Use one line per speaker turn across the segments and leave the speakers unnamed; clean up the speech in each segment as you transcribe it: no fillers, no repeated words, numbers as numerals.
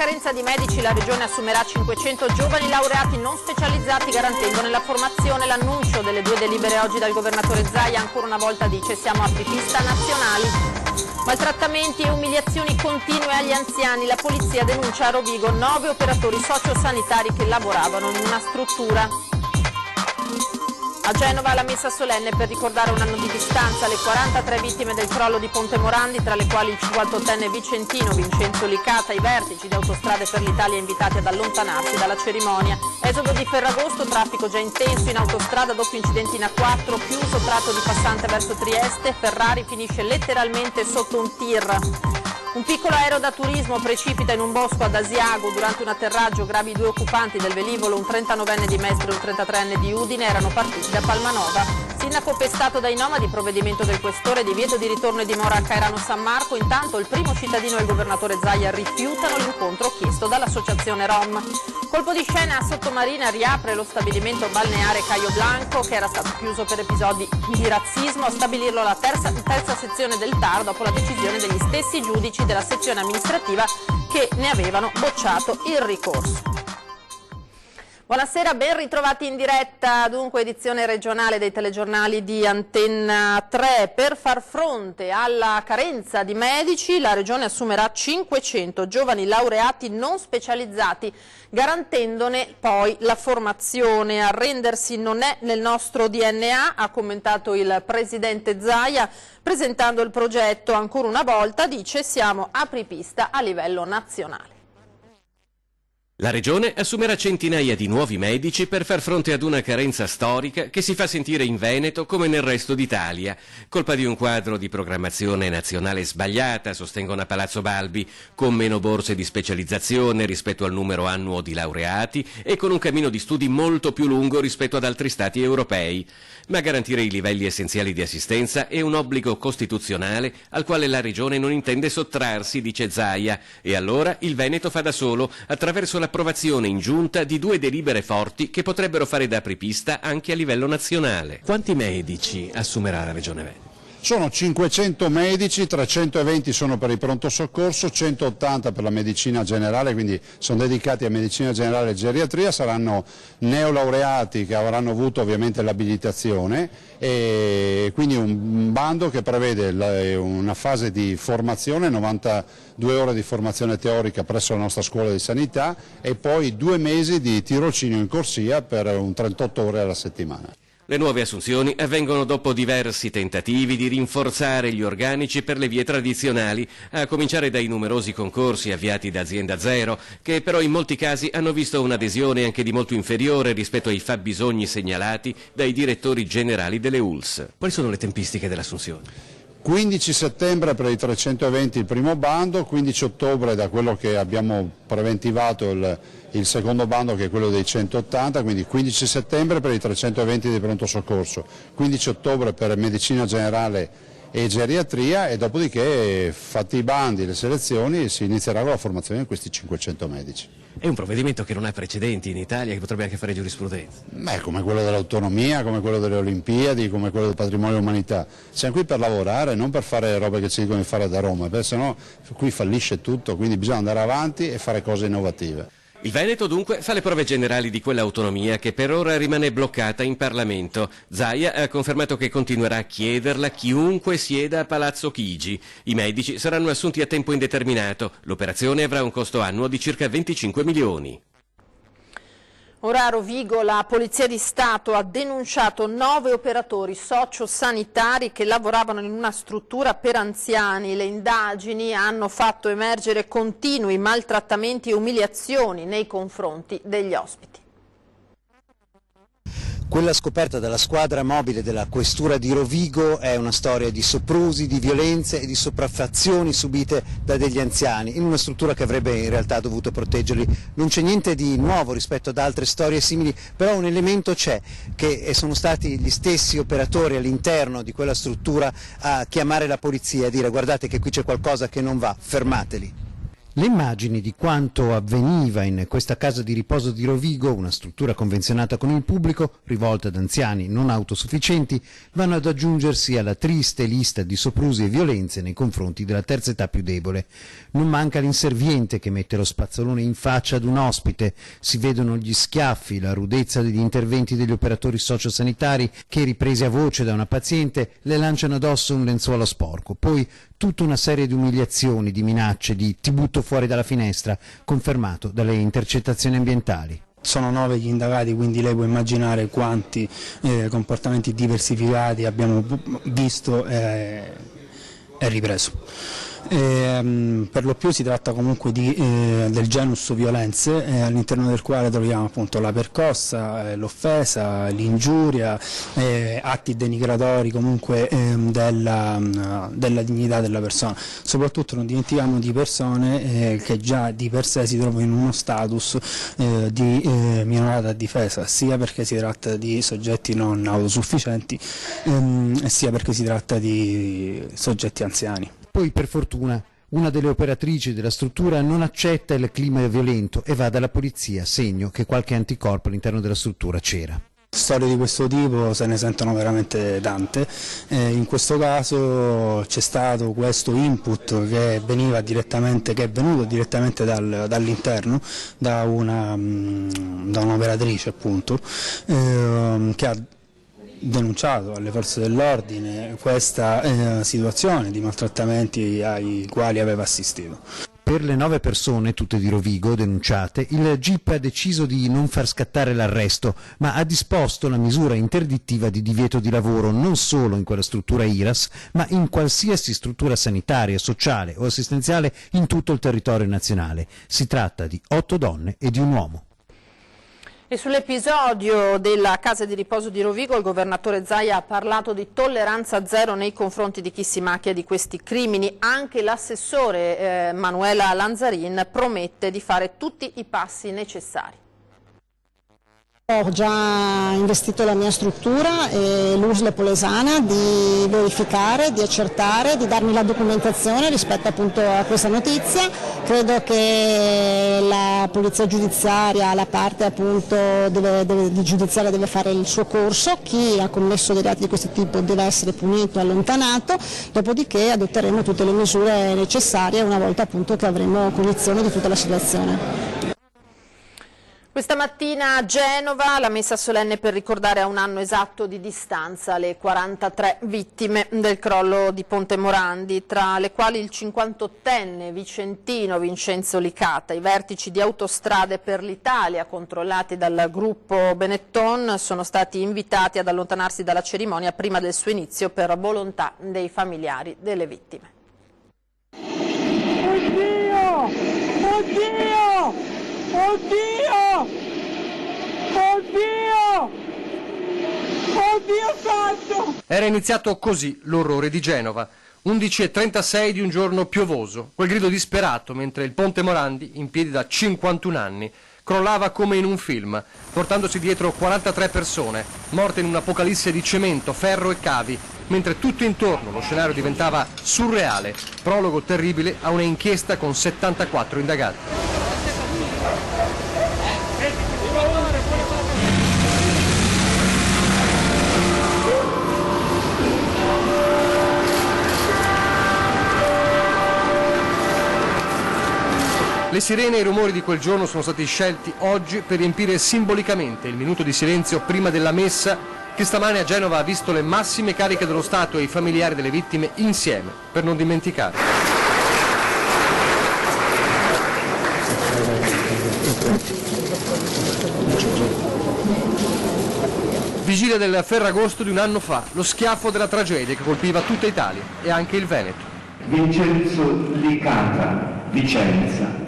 carenza di medici la Regione assumerà 500 giovani laureati non specializzati garantendone la formazione. L'annuncio delle 2 delibere oggi dal governatore Zaia ancora una volta dice siamo apripista nazionali. Maltrattamenti e umiliazioni continue agli anziani. La polizia denuncia a Rovigo 9 operatori sociosanitari che lavoravano in una struttura. A Genova la messa solenne per ricordare un anno di distanza le 43 vittime del crollo di Ponte Morandi, tra le quali il 58enne vicentino Vincenzo Licata. I vertici di Autostrade per l'Italia invitati ad allontanarsi dalla cerimonia. Esodo di Ferragosto, traffico già intenso in autostrada, doppio incidente in A4, chiuso tratto di passante verso Trieste, Ferrari finisce letteralmente sotto un tir. Un piccolo aereo da turismo precipita in un bosco ad Asiago durante un atterraggio, gravi 2 occupanti del velivolo, un 39enne di Mestre e un 33enne di Udine, erano partiti da Palmanova. Sindaco pestato dai nomadi, provvedimento del questore, divieto di ritorno e dimora a Caerano San Marco. Intanto il primo cittadino e il governatore Zaia rifiutano l'incontro chiesto dall'associazione Rom. Colpo di scena a Sottomarina, riapre lo stabilimento balneare Caio Blanco che era stato chiuso per episodi di razzismo, a stabilirlo la terza sezione del TAR dopo la decisione degli stessi giudici della sezione amministrativa che ne avevano bocciato il ricorso. Buonasera, ben ritrovati in diretta, dunque edizione regionale dei telegiornali di Antenna 3. Per far fronte alla carenza di medici la Regione assumerà 500 giovani laureati non specializzati, garantendone poi la formazione. Arrendersi non è nel nostro DNA, ha commentato il Presidente Zaia, presentando il progetto ancora una volta, dice siamo apripista a livello nazionale.
La Regione assumerà centinaia di nuovi medici per far fronte ad una carenza storica che si fa sentire in Veneto come nel resto d'Italia, colpa di un quadro di programmazione nazionale sbagliata, sostengono a Palazzo Balbi, con meno borse di specializzazione rispetto al numero annuo di laureati e con un cammino di studi molto più lungo rispetto ad altri stati europei. Ma garantire i livelli essenziali di assistenza è un obbligo costituzionale al quale la Regione non intende sottrarsi, dice Zaia, e allora il Veneto fa da solo attraverso l'approvazione in giunta di 2 delibere forti che potrebbero fare da apripista anche a livello nazionale. Quanti medici assumerà la Regione Veneto?
Sono 500 medici, 320 sono per il pronto soccorso, 180 per la medicina generale, quindi sono dedicati a medicina generale e geriatria, saranno neolaureati che avranno avuto ovviamente l'abilitazione e quindi un bando che prevede una fase di formazione, 92 ore di formazione teorica presso la nostra scuola di sanità e poi 2 mesi di tirocinio in corsia per un 38 ore alla settimana.
Le nuove assunzioni avvengono dopo diversi tentativi di rinforzare gli organici per le vie tradizionali, a cominciare dai numerosi concorsi avviati da Azienda Zero, che però in molti casi hanno visto un'adesione anche di molto inferiore rispetto ai fabbisogni segnalati dai direttori generali delle ULSS. Quali sono le tempistiche dell'assunzione?
15 settembre per i 320 il primo bando, 15 ottobre da quello che abbiamo preventivato il secondo bando che è quello dei 180, quindi 15 settembre per i 320 di pronto soccorso, 15 ottobre per medicina generale e geriatria e dopodiché fatti i bandi, le selezioni si inizierà con la formazione di questi 500 medici.
È un provvedimento che non ha precedenti in Italia, che potrebbe anche fare giurisprudenza.
Come quello dell'autonomia, come quello delle Olimpiadi, come quello del patrimonio dell'umanità. Siamo qui per lavorare, non per fare robe che ci dicono di fare da Roma, perché sennò qui fallisce tutto, quindi bisogna andare avanti e fare cose innovative.
Il Veneto dunque fa le prove generali di quell'autonomia che per ora rimane bloccata in Parlamento. Zaia ha confermato che continuerà a chiederla chiunque sieda a Palazzo Chigi. I medici saranno assunti a tempo indeterminato. L'operazione avrà un costo annuo di circa 25 milioni.
Ora a Rovigo la Polizia di Stato ha denunciato 9 operatori sociosanitari che lavoravano in una struttura per anziani. Le indagini hanno fatto emergere continui maltrattamenti e umiliazioni nei confronti degli ospiti.
Quella scoperta dalla squadra mobile della Questura di Rovigo è una storia di soprusi, di violenze e di sopraffazioni subite da degli anziani in una struttura che avrebbe in realtà dovuto proteggerli. Non c'è niente di nuovo rispetto ad altre storie simili, però un elemento c'è, che sono stati gli stessi operatori all'interno di quella struttura a chiamare la polizia e a dire guardate che qui c'è qualcosa che non va, fermateli. Le immagini di quanto avveniva in questa casa di riposo di Rovigo, una struttura convenzionata con il pubblico, rivolta ad anziani non autosufficienti, vanno ad aggiungersi alla triste lista di soprusi e violenze nei confronti della terza età più debole. Non manca l'inserviente che mette lo spazzolone in faccia ad un ospite, si vedono gli schiaffi, la rudezza degli interventi degli operatori sociosanitari che, ripresi a voce da una paziente, le lanciano addosso un lenzuolo sporco. Poi tutta una serie di umiliazioni, di minacce, di "ti butto fuori dalla finestra", confermato dalle intercettazioni ambientali.
Sono 9 gli indagati, quindi lei può immaginare quanti comportamenti diversificati abbiamo visto e ripreso. Per lo più si tratta comunque del genus violenze, all'interno del quale troviamo appunto la percossa, l'offesa, l'ingiuria, atti denigratori comunque della dignità della persona. Soprattutto non dimentichiamo di persone che già di per sé si trovano in uno status di minorata difesa, sia perché si tratta di soggetti non autosufficienti, sia perché si tratta di soggetti anziani.
Poi, per fortuna, una delle operatrici della struttura non accetta il clima violento e va dalla polizia, segno che qualche anticorpo all'interno della struttura c'era.
Storie di questo tipo se ne sentono veramente tante, in questo caso c'è stato questo input che è venuto direttamente dall'interno, da un'operatrice appunto, che ha denunciato alle forze dell'ordine questa situazione di maltrattamenti ai quali aveva assistito.
Per le 9 persone, tutte di Rovigo, denunciate, il GIP ha deciso di non far scattare l'arresto, ma ha disposto la misura interdittiva di divieto di lavoro non solo in quella struttura IRAS, ma in qualsiasi struttura sanitaria, sociale o assistenziale in tutto il territorio nazionale. Si tratta di 8 donne e di un uomo.
E sull'episodio della casa di riposo di Rovigo il governatore Zaia ha parlato di tolleranza zero nei confronti di chi si macchia di questi crimini. Anche l'assessore Manuela Lanzarin promette di fare tutti i passi necessari.
Ho già investito la mia struttura e l'USL Polesana di verificare, di accertare, di darmi la documentazione rispetto appunto a questa notizia. Credo che la polizia giudiziaria, la parte appunto giudiziaria deve fare il suo corso, chi ha commesso dei reati di questo tipo deve essere punito e allontanato, dopodiché adotteremo tutte le misure necessarie una volta appunto che avremo cognizione di tutta la situazione.
Questa mattina a Genova la messa solenne per ricordare a un anno esatto di distanza le 43 vittime del crollo di Ponte Morandi, tra le quali il 58enne vicentino Vincenzo Licata. I vertici di Autostrade per l'Italia, controllati dal gruppo Benetton, sono stati invitati ad allontanarsi dalla cerimonia prima del suo inizio per volontà dei familiari delle vittime.
Oddio! Oddio! Oddio! Oddio! Oddio santo!
Era iniziato così l'orrore di Genova. 11:36 di un giorno piovoso, quel grido disperato mentre il Ponte Morandi, in piedi da 51 anni, crollava come in un film, portandosi dietro 43 persone, morte in un'apocalisse di cemento, ferro e cavi, mentre tutto intorno lo scenario diventava surreale, prologo terribile a un'inchiesta con 74 indagati. Le sirene e i rumori di quel giorno sono stati scelti oggi per riempire simbolicamente il minuto di silenzio prima della messa che stamane a Genova ha visto le massime cariche dello Stato e i familiari delle vittime insieme, per non dimenticare. Vigilia del Ferragosto di un anno fa, lo schiaffo della tragedia che colpiva tutta Italia e anche il Veneto.
Vincenzo Licata, Vicenza.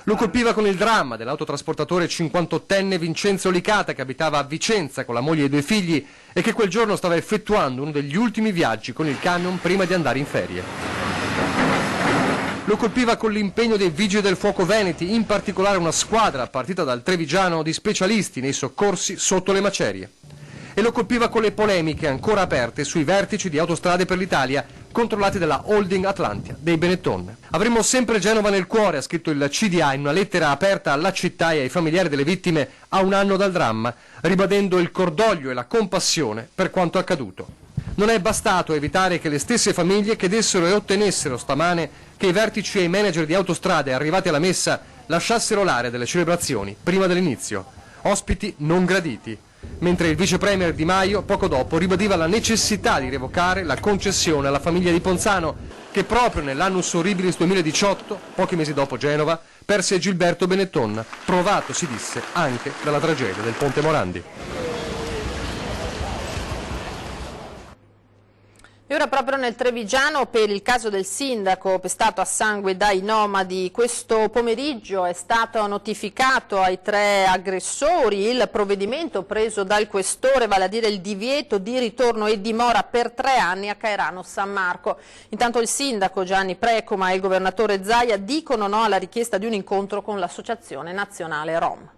Lo colpiva con il dramma dell'autotrasportatore 58enne Vincenzo Licata che abitava a Vicenza con la moglie e i 2 figli e che quel giorno stava effettuando uno degli ultimi viaggi con il camion prima di andare in ferie. Lo colpiva con l'impegno dei Vigili del Fuoco veneti, in particolare una squadra partita dal Trevigiano di specialisti nei soccorsi sotto le macerie. E lo colpiva con le polemiche ancora aperte sui vertici di Autostrade per l'Italia, controllati dalla holding Atlantia dei Benetton. Avremo sempre Genova nel cuore, ha scritto il CDA in una lettera aperta alla città e ai familiari delle vittime a un anno dal dramma, ribadendo il cordoglio e la compassione per quanto accaduto. Non è bastato evitare che le stesse famiglie chiedessero e ottenessero stamane che i vertici e i manager di Autostrade arrivati alla messa lasciassero l'area delle celebrazioni prima dell'inizio. Ospiti non graditi. Mentre il vice premier Di Maio poco dopo ribadiva la necessità di revocare la concessione alla famiglia di Ponzano, che proprio nell'annus horribilis 2018, pochi mesi dopo Genova, perse Gilberto Benetton, provato, si disse, anche dalla tragedia del Ponte Morandi.
E ora proprio nel Trevigiano, per il caso del sindaco pestato a sangue dai nomadi, questo pomeriggio è stato notificato ai 3 aggressori il provvedimento preso dal questore, vale a dire il divieto di ritorno e dimora per 3 anni a Caerano San Marco. Intanto il sindaco Gianni Precoma e il governatore Zaia dicono no alla richiesta di un incontro con l'Associazione Nazionale Rom.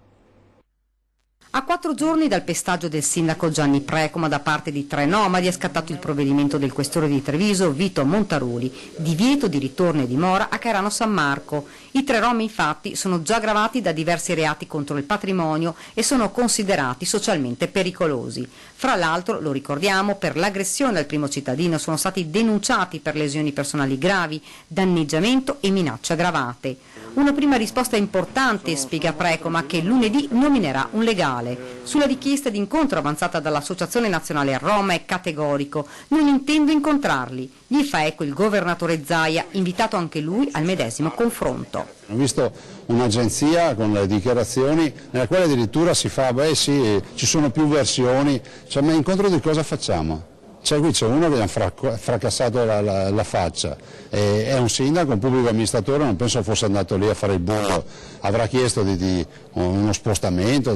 A 4 giorni dal pestaggio del sindaco Gianni Precoma da parte di 3 nomadi è scattato il provvedimento del questore di Treviso, Vito Montaruli, divieto di ritorno e dimora a Caerano San Marco. I 3 rom infatti sono già gravati da diversi reati contro il patrimonio e sono considerati socialmente pericolosi. Fra l'altro, lo ricordiamo, per l'aggressione al primo cittadino sono stati denunciati per lesioni personali gravi, danneggiamento e minacce aggravate. Una prima risposta importante, spiega Precoma, che lunedì nominerà un legale. Sulla richiesta di incontro avanzata dall'Associazione Nazionale Rom è categorico: non intendo incontrarli. Gli fa eco il governatore Zaia, invitato anche lui al medesimo confronto.
Ho visto un'agenzia con le dichiarazioni nella quale addirittura si fa, beh sì, ci sono più versioni, cioè, ma incontro di cosa facciamo? Cioè, qui c'è uno che gli ha fracassato la faccia, è un sindaco, un pubblico amministratore, non penso fosse andato lì a fare il bullo, avrà chiesto di uno spostamento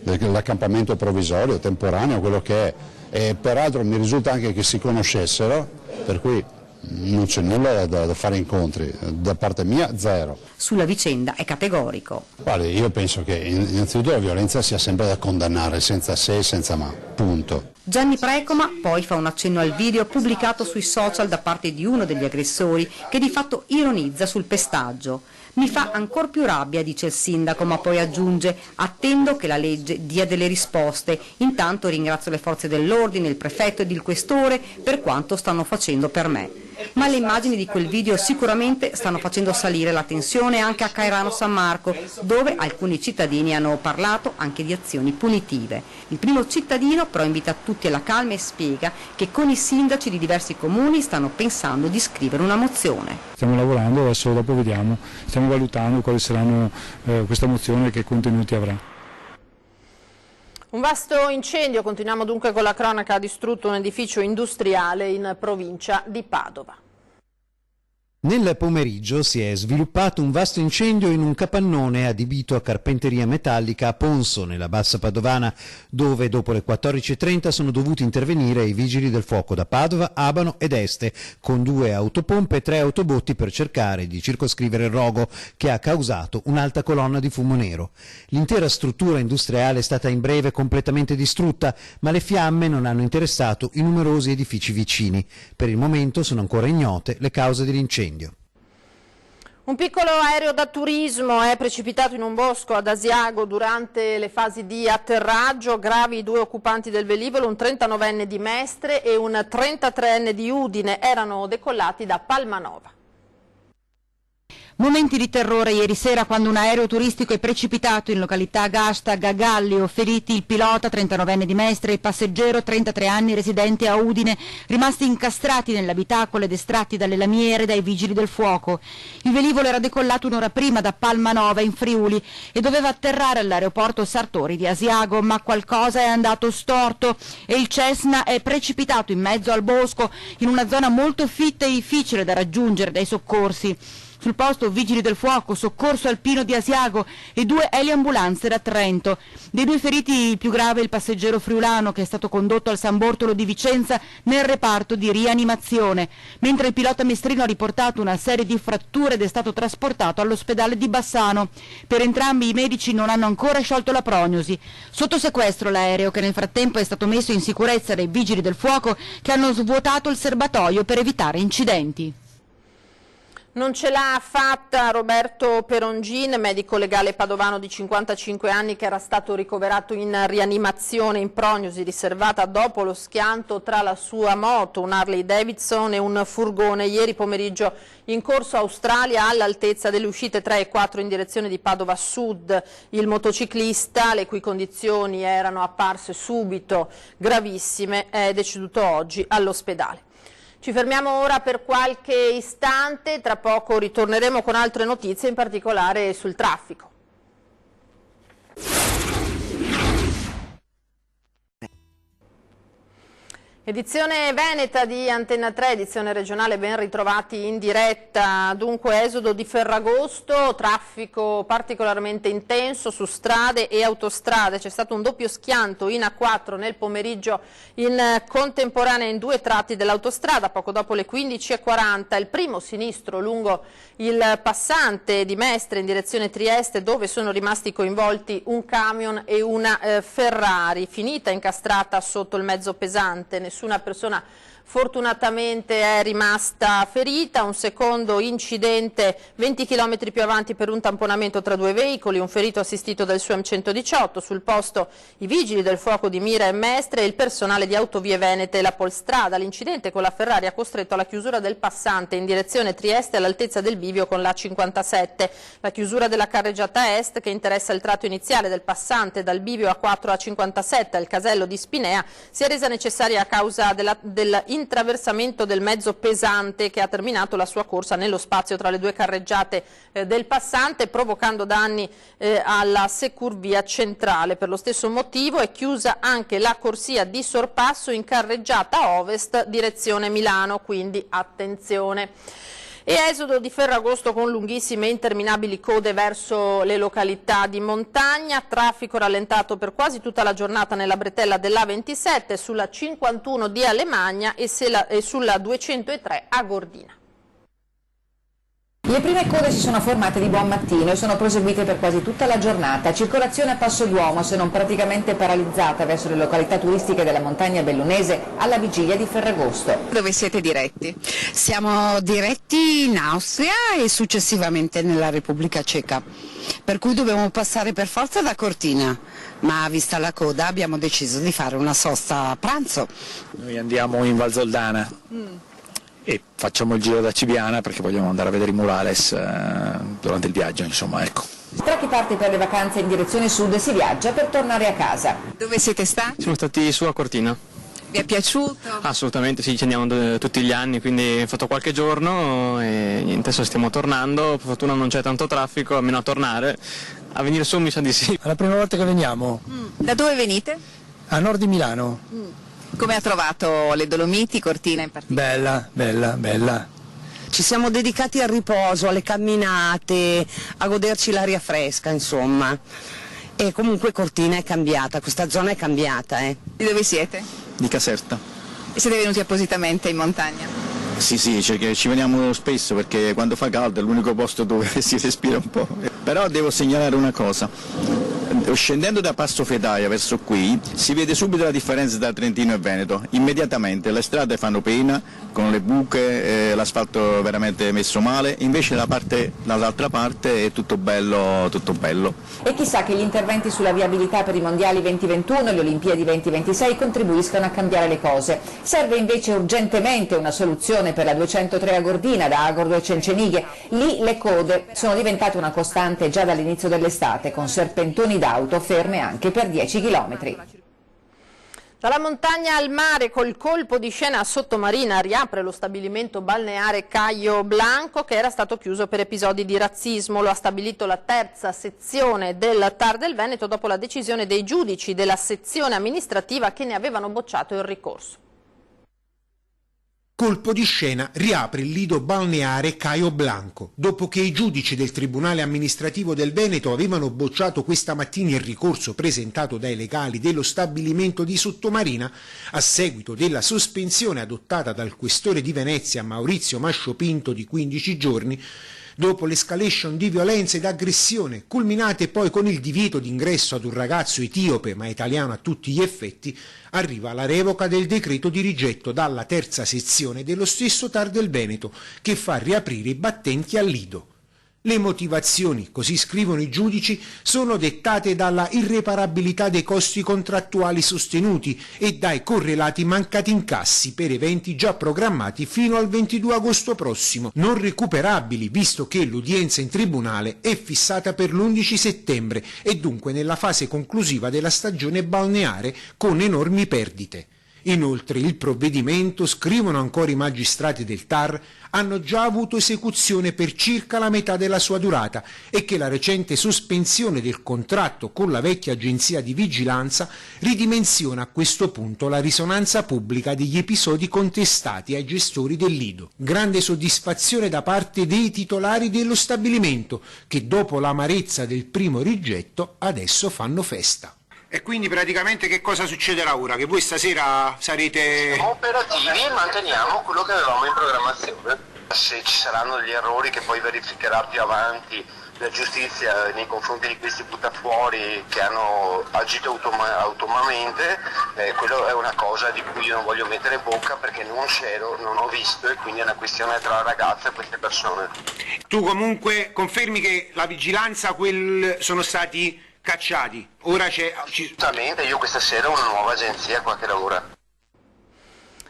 dell'accampamento provvisorio, temporaneo, quello che è, e peraltro mi risulta anche che si conoscessero, per cui non c'è nulla da fare incontri, da parte mia zero.
Sulla vicenda è categorico.
Guardi, io penso che innanzitutto la violenza sia sempre da condannare, senza se e senza ma, punto.
Gianni Precoma poi fa un accenno al video pubblicato sui social da parte di uno degli aggressori che di fatto ironizza sul pestaggio. Mi fa ancor più rabbia, dice il sindaco, ma poi aggiunge: attendo che la legge dia delle risposte. Intanto ringrazio le forze dell'ordine, il prefetto ed il questore per quanto stanno facendo per me. Ma le immagini di quel video sicuramente stanno facendo salire la tensione anche a Caerano San Marco, dove alcuni cittadini hanno parlato anche di azioni punitive. Il primo cittadino però invita tutti alla calma e spiega che con i sindaci di diversi comuni stanno pensando di scrivere una mozione.
Stiamo lavorando, adesso dopo vediamo, stiamo valutando quali saranno questa mozione e che contenuti avrà.
Un vasto incendio, continuiamo dunque con la cronaca, ha distrutto un edificio industriale in provincia di Padova.
Nel pomeriggio si è sviluppato un vasto incendio in un capannone adibito a carpenteria metallica a Ponso, nella Bassa Padovana, dove dopo le 14:30 sono dovuti intervenire i vigili del fuoco da Padova, Abano ed Este, con 2 autopompe e 3 autobotti per cercare di circoscrivere il rogo che ha causato un'alta colonna di fumo nero. L'intera struttura industriale è stata in breve completamente distrutta, ma le fiamme non hanno interessato i numerosi edifici vicini. Per il momento sono ancora ignote le cause dell'incendio.
Un piccolo aereo da turismo è precipitato in un bosco ad Asiago durante le fasi di atterraggio. Gravi 2 occupanti del velivolo, un 39enne di Mestre e un 33enne di Udine, erano decollati da Palmanova.
Momenti di terrore ieri sera quando un aereo turistico è precipitato in località Gasta Gagallio, feriti il pilota 39enne di Mestre e il passeggero 33 anni residente a Udine, rimasti incastrati nell'abitacolo ed estratti dalle lamiere dai vigili del fuoco. Il velivolo era decollato un'ora prima da Palmanova in Friuli e doveva atterrare all'aeroporto Sartori di Asiago, ma qualcosa è andato storto e il Cessna è precipitato in mezzo al bosco in una zona molto fitta e difficile da raggiungere dai soccorsi. Sul posto vigili del fuoco, soccorso alpino di Asiago e 2 eliambulanze da Trento. Dei 2 feriti il più grave è il passeggero friulano che è stato condotto al San Bortolo di Vicenza nel reparto di rianimazione, mentre il pilota mestrino ha riportato una serie di fratture ed è stato trasportato all'ospedale di Bassano. Per entrambi i medici non hanno ancora sciolto la prognosi. Sotto sequestro l'aereo, che nel frattempo è stato messo in sicurezza dai vigili del fuoco che hanno svuotato il serbatoio per evitare incidenti.
Non ce l'ha fatta Roberto Perongin, medico legale padovano di 55 anni che era stato ricoverato in rianimazione in prognosi riservata dopo lo schianto tra la sua moto, un Harley Davidson e un furgone, ieri pomeriggio in Corso Australia all'altezza delle uscite 3 e 4 in direzione di Padova Sud. Il motociclista, le cui condizioni erano apparse subito gravissime, è deceduto oggi all'ospedale. Ci fermiamo ora per qualche istante, tra poco ritorneremo con altre notizie, in particolare sul traffico. Edizione Veneta di Antenna 3, edizione regionale, ben ritrovati in diretta. Dunque esodo di Ferragosto, traffico particolarmente intenso su strade e autostrade. C'è stato un doppio schianto in A4 nel pomeriggio in contemporanea in 2 tratti dell'autostrada, poco dopo le 15:40. Il primo sinistro lungo il passante di Mestre in direzione Trieste, dove sono rimasti coinvolti un camion e una Ferrari, finita incastrata sotto il mezzo pesante. Nessuna persona fortunatamente è rimasta ferita. Un secondo incidente 20 km più avanti per un tamponamento tra 2 veicoli, un ferito assistito dal SUEM 118, sul posto i vigili del fuoco di Mira e Mestre e il personale di Autovie Venete e la Polstrada. L'incidente con la Ferrari ha costretto alla chiusura del passante in direzione Trieste all'altezza del bivio con la 57. La chiusura della carreggiata est, che interessa il tratto iniziale del passante dal bivio A4 a 57 al casello di Spinea, si è resa necessaria a causa dell'intraversamento del mezzo pesante che ha terminato la sua corsa nello spazio tra le 2 carreggiate del passante, provocando danni alla securvia centrale. Per lo stesso motivo è chiusa anche la corsia di sorpasso in carreggiata ovest direzione Milano, quindi attenzione. E esodo di Ferragosto con lunghissime e interminabili code verso le località di montagna, traffico rallentato per quasi tutta la giornata nella bretella dell'A27, sulla 51 di Alemagna e sulla 203 a Gordina.
Le prime code si sono formate di buon mattino e sono proseguite per quasi tutta la giornata. Circolazione a passo d'uomo, se non praticamente paralizzata, verso le località turistiche della montagna bellunese alla vigilia di Ferragosto.
Dove siete diretti? Siamo diretti in Austria e successivamente nella Repubblica Ceca, per cui dobbiamo passare per forza da Cortina, ma vista la coda abbiamo deciso di fare una sosta a pranzo.
Noi andiamo in Val Zoldana. E facciamo il giro da Cibiana perché vogliamo andare a vedere i murales durante il viaggio, insomma, ecco.
Tra chi parte per le vacanze in direzione sud si viaggia per tornare a casa.
Dove siete stati?
Siamo stati su a Cortina.
Vi è piaciuto?
Assolutamente sì, ci andiamo tutti gli anni, quindi ho fatto qualche giorno e niente, adesso stiamo tornando, per fortuna non c'è tanto traffico, almeno a tornare. A venire su mi sa di sì.
È la prima volta che veniamo.
Da dove venite?
A nord di Milano.
Come ha trovato le Dolomiti, Cortina in particolare?
Bella.
Ci siamo dedicati al riposo, alle camminate, a goderci l'aria fresca, insomma. E comunque Cortina è cambiata, questa zona è cambiata.
Di dove siete?
Di Caserta.
E siete venuti appositamente in montagna?
Sì, ci veniamo spesso perché quando fa caldo è l'unico posto dove si respira un po'. Però devo segnalare una cosa. Scendendo da Passo Fetaia verso qui si vede subito la differenza tra Trentino e Veneto, immediatamente le strade fanno pena con le buche, l'asfalto veramente messo male, invece dall'altra parte è tutto bello.
E chissà che gli interventi sulla viabilità per i mondiali 2021 e le Olimpiadi 2026 contribuiscano a cambiare le cose. Serve invece urgentemente una soluzione per la 203 a Gordina, da Agordo e Cencenighe. Lì le code sono diventate una costante già dall'inizio dell'estate, con serpentoni d'auto ferme anche per 10 km.
Dalla montagna al mare, col colpo di scena sottomarina, riapre lo stabilimento balneare Caio Blanco, che era stato chiuso per episodi di razzismo. Lo ha stabilito la terza sezione del TAR del Veneto dopo la decisione dei giudici della sezione amministrativa che ne avevano bocciato il ricorso.
Colpo di scena, riapre il lido balneare Caio Blanco. Dopo che i giudici del Tribunale amministrativo del Veneto avevano bocciato questa mattina il ricorso presentato dai legali dello stabilimento di Sottomarina, a seguito della sospensione adottata dal questore di Venezia Maurizio Masciopinto di 15 giorni, dopo l'escalation di violenza ed aggressione, culminate poi con il divieto d'ingresso ad un ragazzo etiope ma italiano a tutti gli effetti, arriva la revoca del decreto di rigetto dalla terza sezione dello stesso TAR del Veneto, che fa riaprire i battenti al lido. Le motivazioni, così scrivono i giudici, sono dettate dalla irreparabilità dei costi contrattuali sostenuti e dai correlati mancati incassi per eventi già programmati fino al 22 agosto prossimo, non recuperabili visto che l'udienza in tribunale è fissata per l'11 settembre e dunque nella fase conclusiva della stagione balneare con enormi perdite. Inoltre il provvedimento, scrivono ancora i magistrati del TAR, hanno già avuto esecuzione per circa la metà della sua durata e che la recente sospensione del contratto con la vecchia agenzia di vigilanza ridimensiona a questo punto la risonanza pubblica degli episodi contestati ai gestori del lido. Grande soddisfazione da parte dei titolari dello stabilimento che dopo l'amarezza del primo rigetto adesso fanno festa.
E quindi praticamente che cosa succederà ora? Che voi stasera sarete...
Siamo operativi e manteniamo quello che avevamo in programmazione. Se ci saranno degli errori che poi verificherà più avanti la giustizia nei confronti di questi buttafuori che hanno agito autonomamente, quello è una cosa di cui io non voglio mettere bocca perché non c'ero, non ho visto e quindi è una questione tra la ragazza e queste persone.
Tu comunque confermi che la vigilanza sono stati cacciati, ora c'è...
Assolutamente, io questa sera ho una nuova agenzia qua che lavora.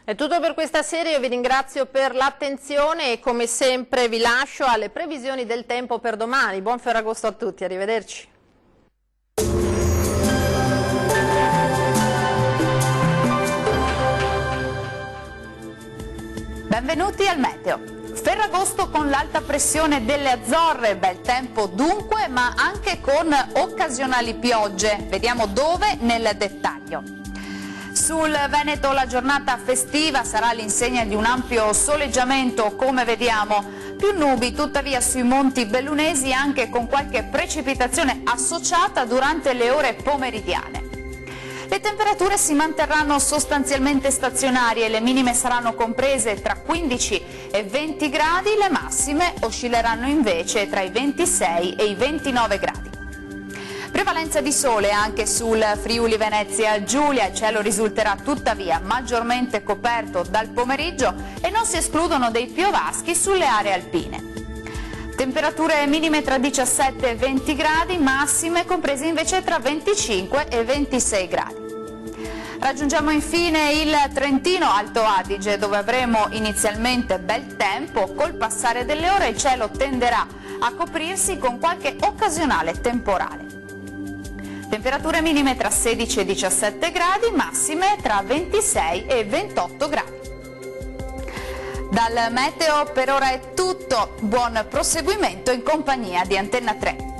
È tutto per questa sera, io vi ringrazio per l'attenzione e come sempre vi lascio alle previsioni del tempo per domani. Buon Ferragosto a tutti, arrivederci.
Benvenuti al Meteo. Ferragosto con l'alta pressione delle Azzorre, bel tempo dunque, ma anche con occasionali piogge. Vediamo dove nel dettaglio. Sul Veneto la giornata festiva sarà all'insegna di un ampio soleggiamento, come vediamo. Più nubi tuttavia sui monti bellunesi, anche con qualche precipitazione associata durante le ore pomeridiane. Le temperature si manterranno sostanzialmente stazionarie, le minime saranno comprese tra 15 e 20 gradi, le massime oscilleranno invece tra i 26 e i 29 gradi. Prevalenza di sole anche sul Friuli Venezia Giulia, il cielo risulterà tuttavia maggiormente coperto dal pomeriggio e non si escludono dei piovaschi sulle aree alpine. Temperature minime tra 17 e 20 gradi, massime comprese invece tra 25 e 26 gradi. Raggiungiamo infine il Trentino Alto Adige, dove avremo inizialmente bel tempo, col passare delle ore il cielo tenderà a coprirsi con qualche occasionale temporale. Temperature minime tra 16 e 17 gradi, massime tra 26 e 28 gradi. Dal meteo per ora è tutto, buon proseguimento in compagnia di Antenna 3.